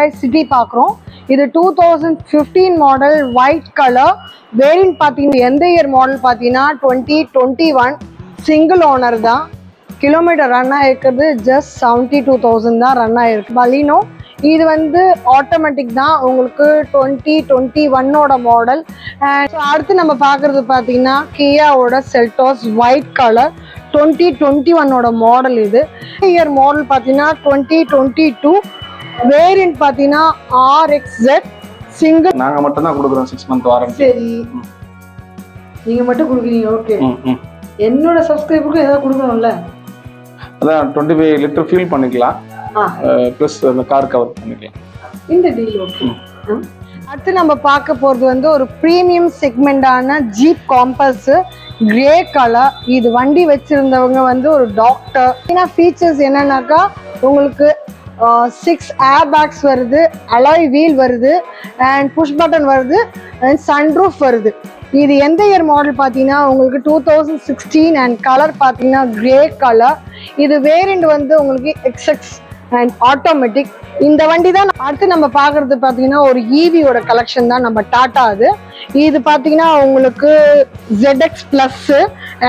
Hyundai City பார்க்குறோம். இது 2015 model white colour. Variant பார்த்தீங்கன்னா எந்த இயர் மாடல் பார்த்தீங்கன்னா 2021 சிங்கிள் ஓனர் தான். கிலோமீட்டர் ரன் ஆகிருக்கிறது ஜஸ்ட் 72,000 தான் ரன் ஆகிருக்கு. பலினோ இது வந்து ஆட்டோமேட்டிக் தான், உங்களுக்கு 2021ஓட மாடல். அண்ட் அடுத்து நம்ம பார்க்குறது பார்த்தீங்கன்னா கியாவோட செல்டாஸ் ஒயிட் கலர் 2021ஓட மாடல். இது இயர் மாடல் பார்த்தீங்கன்னா 2022. வேரியன்ட் பார்த்தீங்கன்னா RXZ சிங்கிள். நாங்கள் மட்டும் தான் கொடுக்குறோம் 6 month வாரண்டி. சரி, நீங்கள் மட்டும் கொடுக்குறீங்க. ஓகே, என்னோட சப்ஸ்கிரைபருக்கு ஏதாவது கொடுக்கணும்ல. அதான் 25 லிட்டர் ஃபில் பண்ணிக்கலாம், ப்ளஸ் அந்த கார் கவர் பண்ணிக்கலாம். இந்த டீல் ஓகே. அடுத்து நம்ம பார்க்க போகிறது வந்து ஒரு ப்ரீமியம் செக்மெண்டான ஜீப் காம்பஸ் கிரே கலர். இது வண்டி வச்சுருந்தவங்க வந்து ஒரு டாக்டர். ஏன்னா ஃபீச்சர்ஸ் என்னன்னாக்கா உங்களுக்கு 6 ஏர் பேக்ஸ் வருது, அலாய் வீல் வருது, அண்ட் புஷ் பட்டன் வருது, அண்ட் சன்ரூஃப் வருது. இது எந்த இயர் மாடல் பார்த்தீங்கன்னா உங்களுக்கு 2016 அண்ட் கலர் பார்த்தீங்கன்னா கிரே கலர். இது வேரியண்ட் வந்து உங்களுக்கு XX அண்ட் ஆட்டோமேட்டிக். இந்த வண்டி தான் அடுத்து நம்ம பார்க்குறது பார்த்தீங்கன்னா ஒரு ஈவியோட கலெக்ஷன் தான் நம்ம டாட்டா. இது பார்த்தீங்கன்னா உங்களுக்கு ZX plus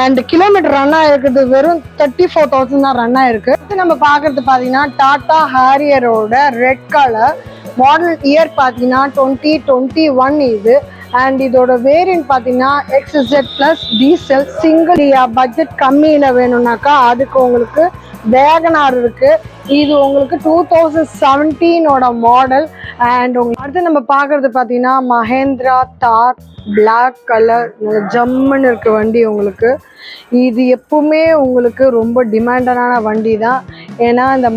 and kilometre run ஆகிருக்குது வெறும் 34,000 தான் ரன் ஆகிருக்கு. அடுத்து நம்ம பார்க்குறது பார்த்தீங்கன்னா டாட்டா ஹாரியரோட ரெட் கலர். மாடல் இயர் பார்த்தீங்கன்னா 2021 இது. அண்ட் இதோட வேரியன்ட் பார்த்தீங்கன்னா XZ plus diesel single. Budget கம்மியில் வேணும்னாக்கா அதுக்கு உங்களுக்கு வேகனார் இருக்கு. இது உங்களுக்கு 2017ஓட மாடல். அண்ட் உங்களுக்கு அடுத்து நம்ம பார்க்குறது பார்த்தீங்கன்னா மஹேந்திரா தார் பிளாக் கலர் ஜம்முன்னு இருக்கு வண்டி உங்களுக்கு. இது எப்பவுமே உங்களுக்கு ரொம்ப டிமாண்டடான வண்டி தான். ஏன்னா இந்த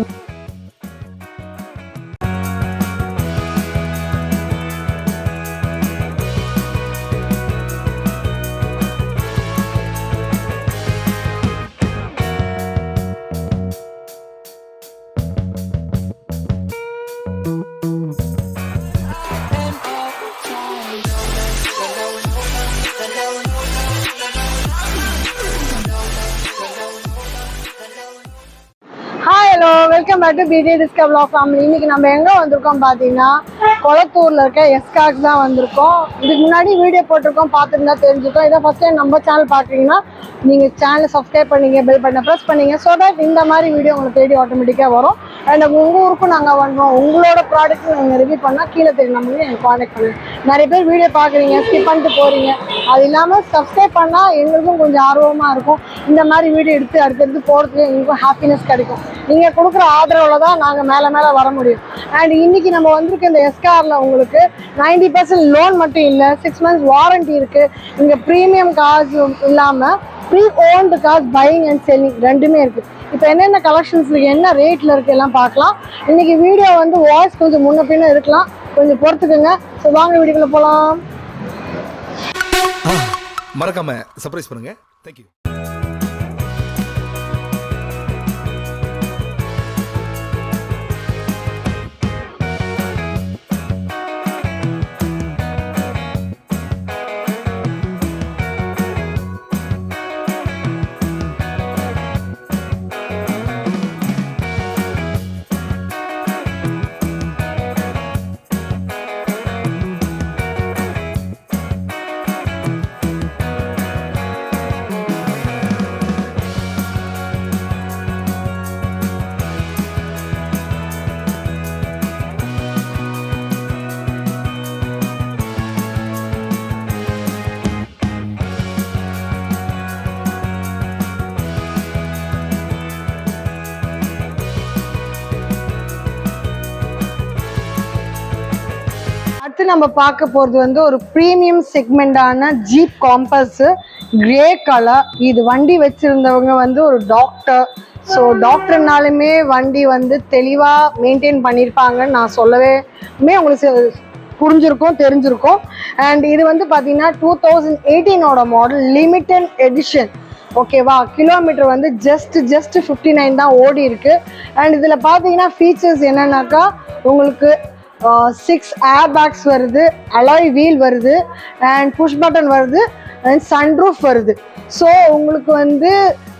welcome back to BJ Discover Vlog Family. இன்னைக்கு நம்ம எங்கே வந்திருக்கோம் பார்த்தீங்கன்னா கொளத்தூரில் இருக்க எஸ்கார்ஸ் தான் வந்திருக்கோம். இதுக்கு முன்னாடி வீடியோ போட்டிருக்கோம், பார்த்துருந்தா தெரிஞ்சுக்கோம். இதை ஃபஸ்ட் டைம் நம்ம சேனல் பார்க்குறீங்கன்னா நீங்கள் சேனலை சப்ஸ்கிரைப் பண்ணிங்க, பெல் பட்டனை ப்ரெஸ் பண்ணிங்க. ஸோ தட் இந்த மாதிரி வீடியோ உங்களுக்கு தேடி ஆட்டோமேட்டிக்காக வரும். அண்ட் உங்கள் ஊருக்கும் நாங்கள் வந்தோம், உங்களோட ப்ராடக்ட் நீங்கள் ரிவ்யூ பண்ணால் கீழே தெரியும் நம்பருக்கு எனக்கு கான்டாக்ட் பண்ணுங்கள். நிறைய பேர் வீடியோ பார்க்குறீங்க, ஸ்கிப் பண்ணிட்டு போகிறீங்க. அது இல்லாமல் சப்ஸ்கிரைப் பண்ணால் எங்களுக்கும் கொஞ்சம் ஆர்வமாக இருக்கும். இந்த மாதிரி வீடியோ எடுத்து அடுத்தடுத்து போகிறதுக்கு எங்களுக்கும் ஹாப்பினஸ் கிடைக்கும். நீங்கள் கொடுக்குற ஆதரவில் தான் நாங்கள் மேலே மேலே வர முடியும். அண்ட் இன்னைக்கு நம்ம வந்திருக்க இந்த எஸ்காரில் உங்களுக்கு 90% லோன் மட்டும் இல்லை, 6 months வாரண்டி இருக்குது. இங்கே ப்ரீமியம் கார்ஸ் இல்லாமல் pre owned cars buying and selling ரெண்டுமே இருக்குது. இப்போ என்னென்ன கலெக்ஷன்ஸ் என்ன ரேட்டில் இருக்குது எல்லாம் பார்க்கலாம். இன்றைக்கி வீடியோ வந்து வாய்ஸ் கொஞ்சம் முன்ன பின்ன இருக்கலாம், கொஞ்சம் பொறுத்துக்குங்க. ஸோ வாங்க வீடியோக்குள்ள போகலாம். மறக்காம சர்ப்ரைஸ் பண்ணுங்க. தேங்க்யூ. அடுத்து நம்ம பார்க்க போகிறது வந்து ஒரு ப்ரீமியம் செக்மெண்டான ஜீப் காம்பஸ் கிரே கலர். இது வண்டி வச்சுருந்தவங்க வந்து ஒரு டாக்டர். ஸோ டாக்டர்னாலுமே வண்டி வந்து தெளிவாக மெயின்டைன் பண்ணியிருப்பாங்கன்னு நான் சொல்லவே உங்களுக்கு புரிஞ்சிருக்கும், தெரிஞ்சிருக்கும். அண்ட் இது வந்து பார்த்தீங்கன்னா 2018ஓட மாடல் லிமிட்டட் எடிஷன். ஓகேவா, கிலோமீட்டர் வந்து ஜஸ்ட் 59 தான் ஓடி இருக்கு. அண்ட் இதில் பார்த்தீங்கன்னா ஃபீச்சர்ஸ் என்னன்னாக்கா உங்களுக்கு 6 ஏர் பேக்ஸ் வருது, அலாய் வீல் வருது, அண்ட் புஷ் பட்டன் வருது, அண்ட் சன்ரூஃப் வருது. ஸோ உங்களுக்கு வந்து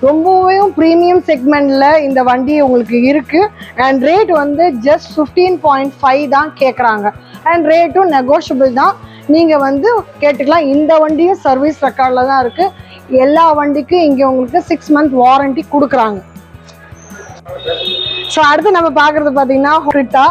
ரொம்பவும் ப்ரீமியம் செக்மெண்ட்ல இந்த வண்டி உங்களுக்கு இருக்கு. அண்ட் ரேட் வந்து ஜஸ்ட் 15.5 தான் கேட்குறாங்க. அண்ட் ரேட்டும் நெகோஷியபிள் தான், நீங்கள் வந்து கேட்டுக்கலாம். இந்த வண்டியும் சர்வீஸ் ரெக்கார்டில் தான் இருக்கு. எல்லா வண்டிக்கும் இங்கே உங்களுக்கு 6 month வாரண்டி கொடுக்குறாங்க. ஸோ அடுத்து நம்ம பார்க்குறது பார்த்தீங்கன்னா கிரிட்டா.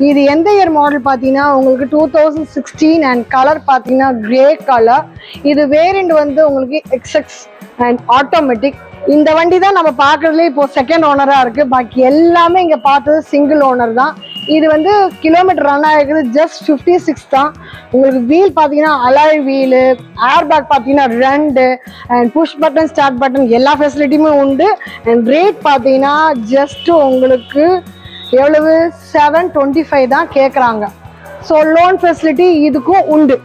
இது எந்த இயர் மாடல் பார்த்தீங்கன்னா உங்களுக்கு 2016 அண்ட் கலர் பார்த்தீங்கன்னா கிரே கலர். இது வேரியண்ட் வந்து உங்களுக்கு எக்ஸ்எக்ஸ் அண்ட் ஆட்டோமேட்டிக். இந்த வண்டி தான் நம்ம பார்க்குறதுலே இப்போ செகண்ட் ஓனராக இருக்குது. பாக்கி எல்லாமே இங்கே பார்த்தது சிங்கிள் ஓனர் தான். இது வந்து கிலோமீட்டர் ரன் ஆகிருக்குது ஜஸ்ட் 56 தான். உங்களுக்கு வீல் பார்த்தீங்கன்னா அலாய் வீலு, ஏர் பேக் பார்த்தீங்கன்னா 2 and push button, start button எல்லா ஃபெசிலிட்டியுமே உண்டு. அண்ட் ரேட் பார்த்தீங்கன்னா ஜஸ்ட் உங்களுக்கு எவ்வளவு 725 தான் கேட்குறாங்க. ஸோ லோன் ஃபெசிலிட்டி இதுக்கும் உண்டு.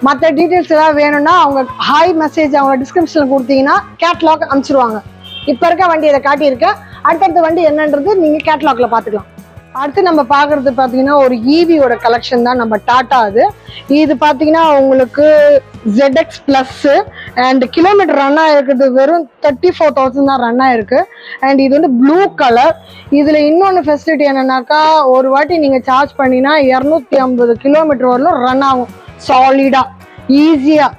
மற்ற டீட்டெயில்ஸ் ஏதாவது வேணும்னா அவங்க ஹாய் மெசேஜ் அவங்க டிஸ்கிரிப்ஷனில் கொடுத்தீங்கன்னா கேட்லாக் அனுப்பிச்சிருவாங்க. இப்போ இருக்க வண்டி இதை காட்டியிருக்கேன். அடுத்தடுத்த வண்டி என்னன்றது நீங்கள் கேட்லாக்ல பார்த்துக்கலாம். அடுத்து நம்ம பார்க்குறது பார்த்தீங்கன்னா ஒரு ஈவியோட கலெக்ஷன் தான் நம்ம டாட்டா. இது பார்த்தீங்கன்னா உங்களுக்கு ZX plus and kilometre run ஆகிருக்குது வெறும் 34,000 தான் ரன் ஆகிருக்கு. அண்ட் இது வந்து ப்ளூ கலர். இதில் இன்னொன்று ஃபெசிலிட்டி என்னன்னாக்கா, ஒரு வாட்டி நீங்கள் சார்ஜ் பண்ணினா 250 கிலோமீட்டர் வரலும் ரன் ஆகும். சாலிடாக ஈஸியாக,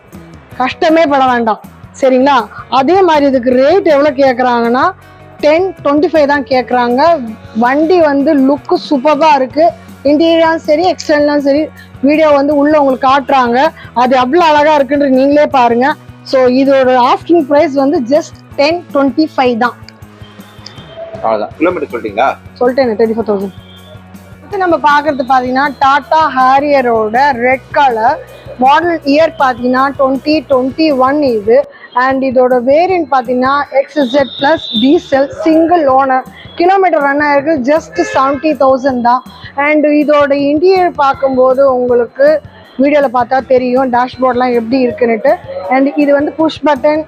கஷ்டமே பட வேண்டாம். சரிங்களா? அதே மாதிரி இதுக்கு ரேட் எவ்வளோ கேட்குறாங்கன்னா 1025 தான் கேட்குறாங்க. வண்டி வந்து லுக்கு சூப்பராக இருக்குது. இன்டீரியரும் சரி எக்ஸ்டர்னலும் சரி வீடியோ வந்து உள்ளே உங்களுக்கு காட்டுறாங்க. அது அவ்வளோ அழகாக இருக்குன்றது நீங்களே பாருங்கள். ஸோ இதோட ஆஸ்கிங் ப்ரைஸ் வந்து ஜஸ்ட் 1025 தான். கிலோமீட்டர் சொல்லிட்டீங்களா? சொல்லிட்டேன் 34,000. அடுத்து நம்ம பார்க்குறது பார்த்தீங்கன்னா டாடா ஹாரியரோட ரெட் கலர் மாடல். இயர் பார்த்தீங்கன்னா 2021 இது. அண்ட் இதோட வேரியன்ட் பார்த்தீங்கன்னா XZ plus diesel single owner. Kilometre run ஆகிருக்கு ஜஸ்ட் 70,000 தான். அண்ட் இதோட இன்டீரியர் பார்க்கும்போது உங்களுக்கு வீடியோவில் பார்த்தா தெரியும் டேஷ்போர்ட்லாம் எப்படி இருக்குன்னுட்டு. அண்ட் இது வந்து புஷ் பட்டன்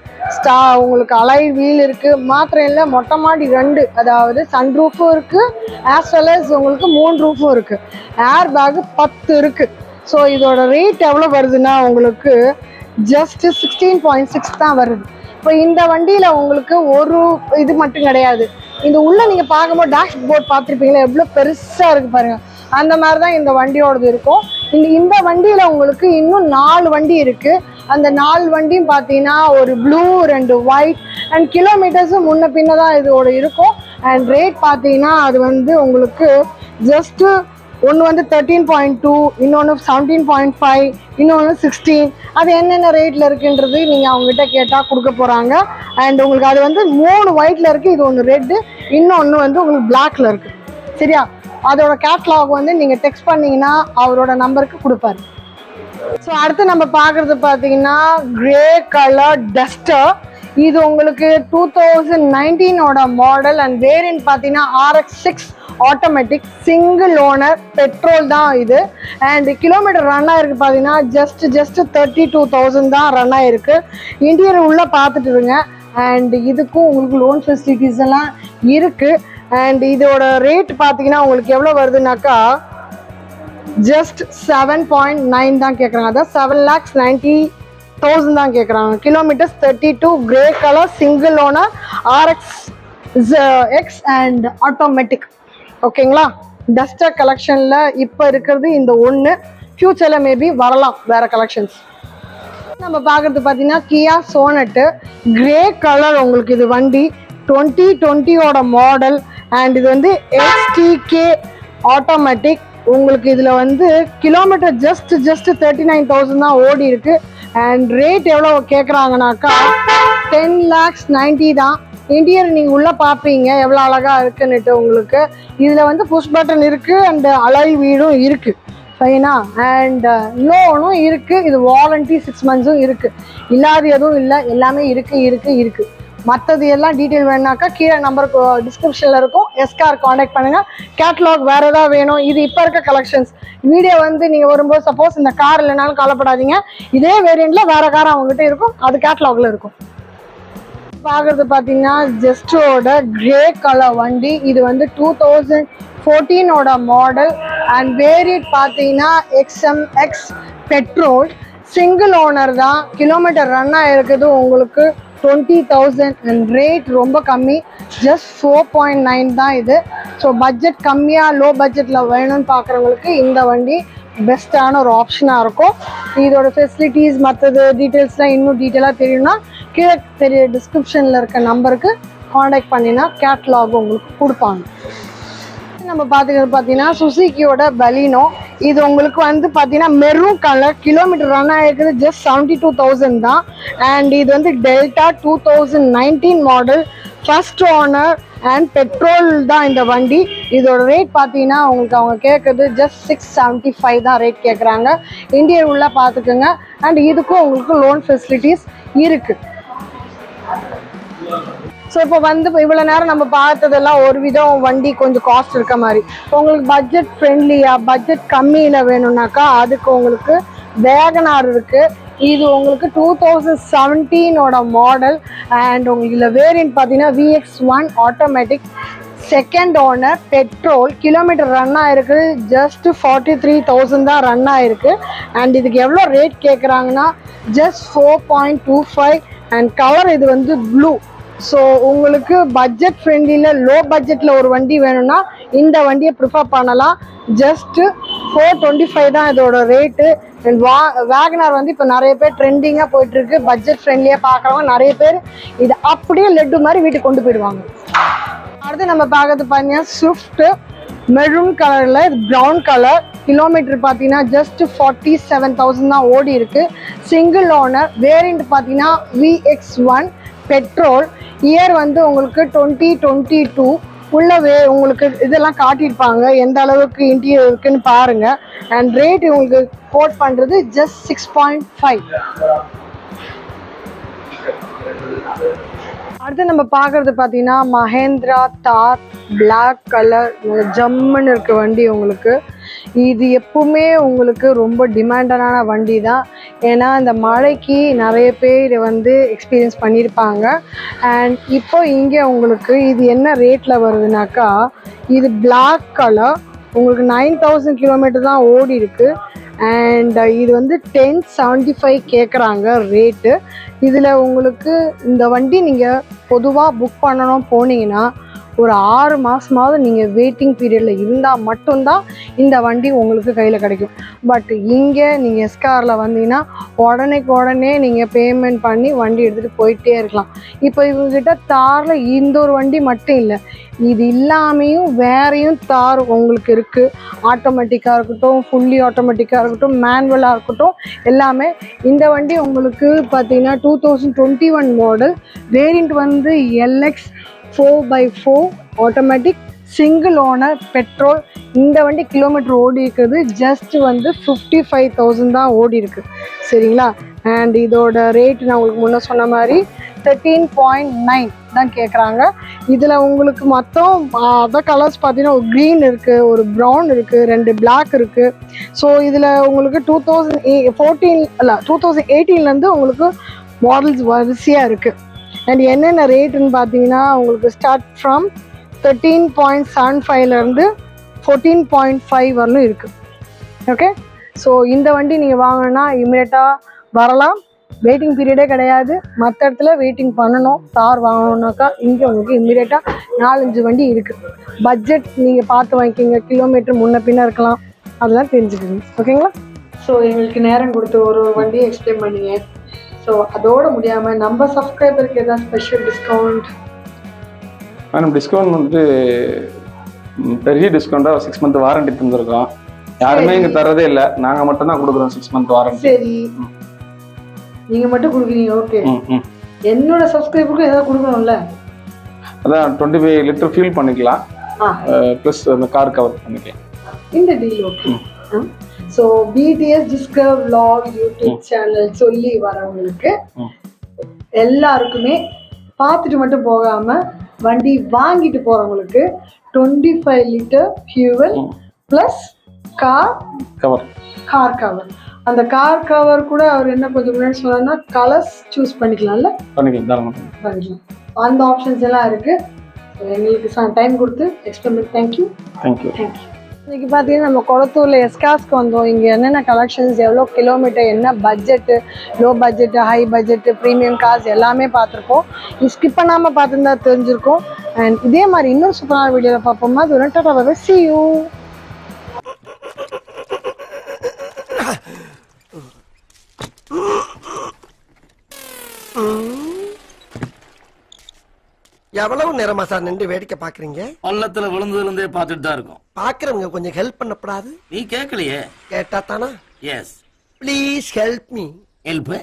உங்களுக்கு அலாய் வீல் இருக்குது. மாத்திரம் இல்லை, மொட்டை மாடி 2, அதாவது சன் ரூஃபும் இருக்குது ஆஸ் வெல் அஸ் உங்களுக்கு 3 ரூஃபும் இருக்குது. ஏர் பேக் 10 இருக்குது. ஸோ இதோட ரேட் எவ்வளோ வருதுன்னா உங்களுக்கு ஜஸ்ட் 16.6 தான் வருது. இப்போ இந்த வண்டியில் உங்களுக்கு ஒரு இது மட்டும் கிடையாது. இந்த உள்ள நீங்கள் பார்க்கும்போது டேஷ்போர்ட் பார்த்துருப்பீங்களா எவ்வளோ பெருசாக இருக்குது பாருங்கள். அந்த மாதிரி தான் இந்த வண்டியோடது இருக்கும். இந்த வண்டியில் உங்களுக்கு இன்னும் 4 வண்டி இருக்குது. அந்த 4 வண்டியும் பார்த்தீங்கன்னா ஒரு ப்ளூ 2 ஒயிட் அண்ட் கிலோமீட்டர்ஸும் முன்ன பின்ன தான் இதோட இருக்கும். அண்ட் ரேட் பார்த்தீங்கன்னா அது வந்து உங்களுக்கு ஜஸ்ட்டு ஒன்று வந்து 13.2, இன்னொன்று 17.5, இன்னொன்று 16. அது என்னென்ன ரேட்டில் இருக்குன்றது நீங்கள் அவங்ககிட்ட கேட்டால் கொடுக்க போகிறாங்க. அண்ட் உங்களுக்கு அது வந்து 3 ஒயிட்டில் இருக்குது, இது ஒன்று ரெட்டு, இன்னொன்று வந்து உங்களுக்கு பிளாக்ல இருக்குது. சரியா? அதோட கேட்லாக் வந்து நீங்கள் டெக்ஸ்ட் பண்ணிங்கன்னா அவரோட நம்பருக்கு கொடுப்பாரு. ஸோ அடுத்து நம்ம பார்க்குறது பார்த்தீங்கன்னா கிரே கலர் டஸ்டர். இது உங்களுக்கு 2019ஓட மாடல். அண்ட் வேரியன்ட் பார்த்தீங்கன்னா RX6 automatic single owner petrol தான் இது. அண்ட் கிலோமீட்டர் ரன் ஆகிருக்கு பார்த்தீங்கன்னா ஜஸ்ட் 32,000 தான் ரன் ஆகிருக்கு. இன்டீரியர் உள்ளே பார்த்துட்டு இருங்க. அண்ட் இதுக்கும் உங்களுக்கு லோன் ஃபெசிலிட்டிஸ் எல்லாம் இருக்குது. அண்ட் இதோட ரேட் பார்த்தீங்கன்னா உங்களுக்கு எவ்வளோ வருதுனாக்கா ஜஸ்ட் 7.9 தான் கேட்குறாங்க. அதான் 7,90,000 தான் கேட்குறாங்க. Kilometres 32, grey colour single owner RX and automatic. ஓகேங்களா? டஸ்டர் கலெக்ஷனில் இப்போ இருக்கிறது இந்த ஒன்று. ஃப்யூச்சரில் மேபி வரலாம் வேறு கலெக்ஷன்ஸ். நம்ம பார்க்குறது பார்த்தீங்கன்னா கியா சோனட்டு கிரே கலர். உங்களுக்கு இது வண்டி 2020ஓட மாடல். அண்ட் இது வந்து XTK ஆட்டோமேட்டிக். உங்களுக்கு இதில் வந்து கிலோமீட்டர் ஜஸ்ட் 39,000 தான் ஓடி இருக்கு. அண்ட் ரேட் எவ்வளோ கேட்குறாங்கனாக்கா 10,90,000 தான். இன்டீரியர் நீங்கள் உள்ளே பார்ப்பீங்க எவ்வளோ அழகாக இருக்குன்னுட்டு. உங்களுக்கு இதில் வந்து புஷ் பட்டன் இருக்குது அண்ட் அலாய் வீடும் இருக்குது. ஃபைனா? அண்ட் லோனும் இருக்குது. இது வாரண்டி 6 months இருக்குது. இல்லாத எதுவும் இல்லை, எல்லாமே இருக்குது. மற்றது எல்லாம் டீட்டெயில் வேணுனாக்கா கீழே நம்பருக்கு டிஸ்கிரிப்ஷனில் இருக்கும். எஸ்கார் காண்டாக்ட் பண்ணுங்கள். கேட்லாக் வேறு ஏதாவது வேணும். இது இப்போ இருக்க கலெக்ஷன்ஸ். வீடியோ வந்து நீங்கள் வரும்போது சப்போஸ் இந்த கார் இல்லைனாலும் கவலைப்படாதீங்க. இதே வேரியண்ட்டில் வேறு கார் அவங்ககிட்ட இருக்கும், அது கேட்லாகில் இருக்கும். பார்க்குறது பார்த்தீங்கன்னா ஜெஸ்டோட கிரே கலர் வண்டி. இது வந்து 2014ஓட மாடல். அண்ட் வேரியண்ட் பார்த்தீங்கன்னா XMX பெட்ரோல் சிங்கிள் ஓனர் தான், கிலோமீட்டர் ரன் ஆகிருக்குது உங்களுக்கு 20,000 அண்ட் ரேட் ரொம்ப கம்மி, ஜஸ்ட் 4.9 தான் இது. ஸோ பட்ஜெட் கம்மியாக லோ பட்ஜெட்டில் வேணும்னு பார்க்குறவங்களுக்கு இந்த வண்டி பெஸ்ட்டான ஒரு ஆப்ஷனாக இருக்கும். இதோட ஃபெசிலிட்டிஸ் மற்றது டீட்டெயில்ஸ்லாம் இன்னும் டீட்டெயிலாக தெரியும்னா கீழே தெரிய டிஸ்கிரிப்ஷனில் இருக்க நம்பருக்கு காண்டாக்ட் பண்ணினா கேட்லாக் உங்களுக்கு கொடுப்பாங்க. நம்ம பார்த்துக்கிறது பார்த்தீங்கன்னா சுசுக்கியோட பலினோ. இது உங்களுக்கு வந்து பார்த்தீங்கன்னா மெரூன் கலர், கிலோமீட்டர் ரன் ஆகிருக்குது ஜஸ்ட் 72,000 தான். அண்ட் இது வந்து delta 2019 model, first owner and petrol தான் இந்த வண்டி. இதோட ரேட் பார்த்தீங்கன்னா உங்களுக்கு அவங்க கேட்குறது ஜஸ்ட் 675 தான் ரேட் கேட்குறாங்க. இந்தியன் உள்ள பார்த்துக்குங்க. அண்ட் இதுக்கும் உங்களுக்கு லோன் ஃபெசிலிட்டிஸ் இருக்குது. ஸோ இப்போ வந்து இவ்வளோ நேரம் நம்ம பார்த்ததெல்லாம் ஒரு விதம் வண்டி கொஞ்சம் காஸ்ட் இருக்க மாதிரி. உங்களுக்கு பட்ஜெட் ஃப்ரெண்ட்லியாக பட்ஜெட் கம்மியில் வேணும்னாக்கா அதுக்கு உங்களுக்கு வேகனார் இருக்குது. இது உங்களுக்கு 2017 மாடல். அண்ட் உங்களுக்கு இதில் வேரியன்ட் பார்த்தீங்கன்னா VX1 automatic, second owner, petrol, kilometre run ஆகிருக்கு ஜஸ்ட் 43,000 தான் ரன் ஆகிருக்கு. அண்ட் இதுக்கு எவ்வளோ ரேட் கேட்குறாங்கன்னா ஜஸ்ட் 4.25. அண்ட் கலர் இது வந்து ப்ளூ. ஸோ உங்களுக்கு பட்ஜெட் ஃப்ரெண்ட்லியில் லோ பட்ஜெட்டில் ஒரு வண்டி வேணும்னா இந்த வண்டியை ப்ரிஃபர் பண்ணலாம். ஜஸ்ட்டு 425 தான் இதோட ரேட்டு. அண்ட் வேகனார் வந்து இப்போ நிறைய பேர் ட்ரெண்டிங்காக போயிட்டுருக்கு. பட்ஜெட் ஃப்ரெண்ட்லியாக பார்க்குறவங்க நிறைய பேர் இது அப்படியே லட்டு மாதிரி வீட்டுக்கு கொண்டு போயிடுவாங்க. அடுத்து நம்ம பார்க்கறது பார்த்தீங்கன்னா ஸ்விஃப்ட்டு மெரூன் கலரில், இது ப்ரௌன் கலர், கிலோமீட்டர் பார்த்தீங்கன்னா ஜஸ்ட் 47,000 தான் ஓடி இருக்கு. சிங்கிள் ஓனர், வேரியண்ட் பார்த்தீங்கன்னா VX1 பெட்ரோல், இயர் வந்து உங்களுக்கு 2022 உள்ளவே உங்களுக்கு இதெல்லாம் காட்டியிருப்பாங்க எந்த அளவுக்கு இன்டீரியர் இருக்குன்னு பாருங்க. அண்ட் ரேட் உங்களுக்கு கோட் பண்ணுறது ஜஸ்ட் 6.5. அடுத்து நம்ம பார்க்குறது பார்த்தீங்கன்னா மஹேந்திரா தார் பிளாக் கலர், ஜம்முன்னு இருக்க வண்டி உங்களுக்கு. இது எப்பவுமே உங்களுக்கு ரொம்ப டிமாண்டான வண்டி தான். ஏன்னா இந்த மழைக்கு நிறைய பேர் வந்து எக்ஸ்பீரியன்ஸ் பண்ணியிருப்பாங்க. அண்ட் இப்போ இங்கே உங்களுக்கு இது என்ன ரேட்டில் வருதுனாக்கா, இது பிளாக் கலர் உங்களுக்கு 9,000 கிலோமீட்டர் தான் ஓடி இருக்கு. அண்ட் இது வந்து 1075 கேட்குறாங்க ரேட்டு. இதில் உங்களுக்கு இந்த வண்டி நீங்கள் பொதுவாக புக் பண்ணணும் போனீங்கன்னா ஒரு 6 மாதமாவது நீங்கள் வெயிட்டிங் பீரியடில் இருந்தால் மட்டும்தான் இந்த வண்டி உங்களுக்கு கையில் கிடைக்கும். பட் இங்கே நீங்கள் எஸ்காரில் வந்தீங்கன்னா உடனே நீங்கள் பேமெண்ட் பண்ணி வண்டி எடுத்துகிட்டு போயிட்டே இருக்கலாம். இப்போ இவங்ககிட்ட தாரில் இந்த ஒரு வண்டி மட்டும் இல்லை, இது இல்லாமையும் வேறையும் தார் உங்களுக்கு இருக்குது. ஆட்டோமேட்டிக்காக இருக்கட்டும், ஃபுல்லி ஆட்டோமேட்டிக்காக இருக்கட்டும், மேனுவலாக இருக்கட்டும், எல்லாமே. இந்த வண்டி உங்களுக்கு பார்த்தீங்கன்னா 2021 மாடல், வேரியண்ட் வந்து LX 4x4 automatic, single owner, petrol. இந்த வண்டி கிலோமீட்டர் ஓடி இருக்குது ஜஸ்ட் வந்து 55,000 தான் ஓடி இருக்கு. சரிங்களா? அண்ட் இதோட ரேட் நான் உங்களுக்கு முன்ன சொன்ன மாதிரி 13.9 தான் கேட்குறாங்க. இதில் உங்களுக்கு மொத்தம் அதர் கலர்ஸ் பார்த்தீங்கன்னா ஒரு க்ரீன் இருக்குது, ஒரு ப்ரௌன் இருக்குது, 2 பிளாக் இருக்குது. ஸோ இதில் உங்களுக்கு 2018 உங்களுக்கு மாடல்ஸ் வரிசையாக இருக்குது. அண்ட் என்னென்ன ரேட்டுன்னு பார்த்தீங்கன்னா உங்களுக்கு ஸ்டார்ட் ஃப்ரம் 13.75 14.5 வரலும் இருக்குது. ஓகே, ஸோ இந்த வண்டி நீங்கள் வாங்கினா இமீடியட்டாக வரலாம், வெயிட்டிங் பீரியடே கிடையாது. மற்ற இடத்துல வெயிட்டிங் பண்ணணும். தார் வாங்கணுன்னாக்கா இங்கே உங்களுக்கு இமீடியட்டாக 4-5 வண்டி இருக்குது. பட்ஜெட் நீங்கள் பார்த்து வாங்கிக்கிங்க, கிலோமீட்டர் முன்ன பின்ன இருக்கலாம், அதெல்லாம் தெரிஞ்சுக்கோங்க. ஓகேங்களா? ஸோ எங்களுக்கு நேரம் கொடுத்து ஒரு வண்டியை எக்ஸ்பிளைன் பண்ணிங்க. ஸோ அதோடு முடியாமல் நம்ம சப்ஸ்கிரைபருக்கு ஏதாவது ஸ்பெஷல் டிஸ்கவுண்ட்? மேடம் டிஸ்கவுண்ட் வந்துட்டு பெரிய டிஸ்கவுண்ட்டாக 6 மந்த் வாரண்டி தந்துருக்கோம். யாருமே இங்கே தரதே இல்லை, நாங்கள் மட்டும்தான் கொடுக்குறோம் 6 மந்த் வாரண்டி. சரி, நீங்கள் மட்டும் கொடுக்குறீங்க. ஓகே, என்னோட சப்ஸ்கிரைபருக்கும் ஏதாவது கொடுக்கணும்ல? அதான் 25 லிட்டர் ஃபில் பண்ணிக்கலாம், ப்ளஸ் அந்த கார் கவர் பண்ணிக்கலாம். இந்த deal okay. So BTS discover vlog YouTube channel சொல்லி வரவங்களுக்கு எல்லாருக்குமே பார்த்துட்டு மட்டும் போகாமல் வண்டி வாங்கிட்டு போகிறவங்களுக்கு 25 litre fuel plus car cover. அந்த கார் கவர் கூட அவர் என்ன கொஞ்சம் முன்னாடி சொன்னார்னா கலர்ஸ் சூஸ் பண்ணிக்கலாம்ல? பண்ணிக்கலாம். அந்த ஆப்ஷன்ஸ் எல்லாம் இருக்குது. எங்களுக்கு டைம் கொடுத்து எக்ஸ்பிளைன். தேங்க்யூ. இன்னைக்கு பார்த்தீங்கன்னா நம்ம கொளத்தூரில் எஸ்காஸ்க்கு வந்தோம். இங்கே என்னென்ன கலெக்ஷன்ஸ், எவ்வளோ கிலோமீட்டர், என்ன budget, low budget, high budget, premium cars எல்லாமே பார்த்துருக்கோம். இது ஸ்கிப் பண்ணாமல் பார்த்துருந்தா தெரிஞ்சிருக்கும். அண்ட் இதே மாதிரி இன்னொரு சூப்பரான வீடியோவில் பார்ப்போமா. அது ஒரு டாடா, see you. எவ்வளவு நேரமா சார் நின்று வேடிக்கை பாக்குறீங்க? பள்ளத்துல விழுந்ததுல இருந்தே பார்த்துட்டு தான் இருக்கோம். பாக்குறவங்க கொஞ்சம் ஹெல்ப் பண்ணப்படாது? நீ கேட்கலையே. கேட்டா தானா? Yes, please help me. Help.